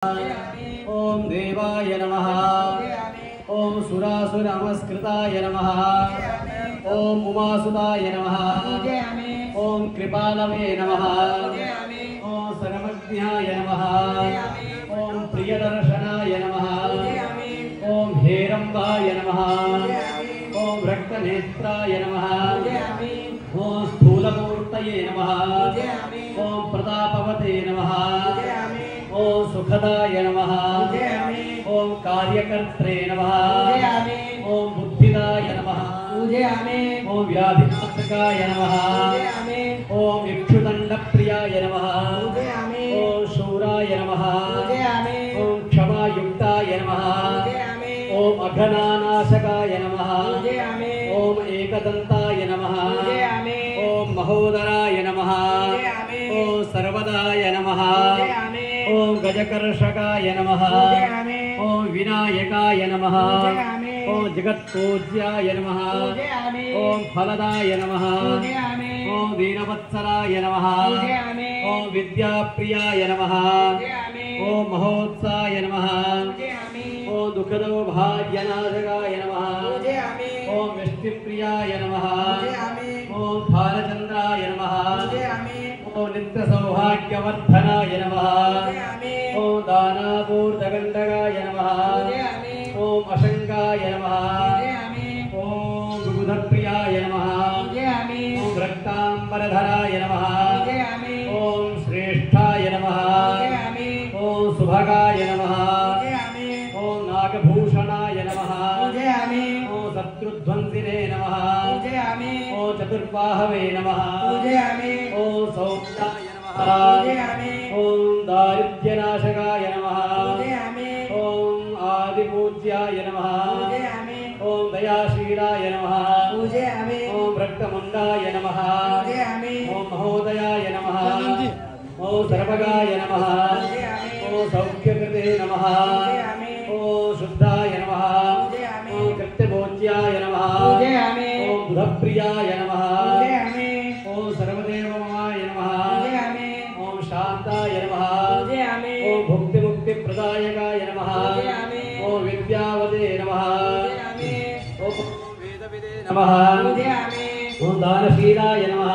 ओम देवाय नमः। ओम सुरासुर नमस्कृताय नमः। ओम उमासुताय नमः। ओम कृपालवे नमः। ओम सर्वज्ञाय नमः। ओम प्रियदर्शनाय नमः। ओम हेरंबाय नमः। ओम रक्तनेत्राय नमः। ओम स्थूलमूर्तये नमः। ओम प्रतापवते नमः। ओम सुखदाय नमः। ओम कार्यकर्त्रे नमः। ओम बुद्धिदाय नमः। ओम व्याधिनाशकाय नमः। ओम इक्षुदंडप्रियाय नमः। ओम शूराय नमः। ओम क्षमायुक्ताय नमः। ओम अघनानाशकाय नमः। ओम एकदंताय नमः। ओम महोदराय नमः। ओम सर्वदाय नमः। ओम गजकर्षकाय नमः। ओम विनायकाय नमः। ओम जगत्पूज्याय नमः। ओम फलदाय नमः। ओम दीनवत्सलाय नमः। ओम विद्याप्रियाय नमः। ओम महोत्साय नमः। ओम दुःखदो भाग्यनाशकाय नमः। ओम विष्णुप्रियाय नमः। ओम फालचंद्राय नमः। ओम नित्य सौभाग्यवर्धनाय नमः। ओम दानापूर्तगंडकाय नमः। ओम अशंकाय नमः। ओम बुधप्रियाय नमः। ओम रक्तांबरधराय नमः। ओम श्रेष्ठाय नमः। ओम सुभगाय नमः। ओम नागभूषणाय नमः। ओम शत्रुध्वंसिने नमः। ओम चतुर्बाहवे नमः। ओम सौख्याय नमः। ओम दारिद्र्यनाशकाय नमः। ओम आदिपूज्याय नमः। ओम दयाशीलाय नमः। ओम रक्तमुंडाय नमः। ओम महोदयाय नमः। ओम सर्वगाय नमः। ओम सौख्यकृते नमः। ओम शुद्धाय नमः। ओम कृत्यभोज्याय नमः। ओम बुधप्रियाय नमः। ओम सर्वदेवमय नमः। ओम शांताय नमः। ओम भुक्तिमुक्तिप्रदायकाय नमः। ओम विद्यावते नमः। ओम वेदविदे नमः। ओम दानशीलाय नमः।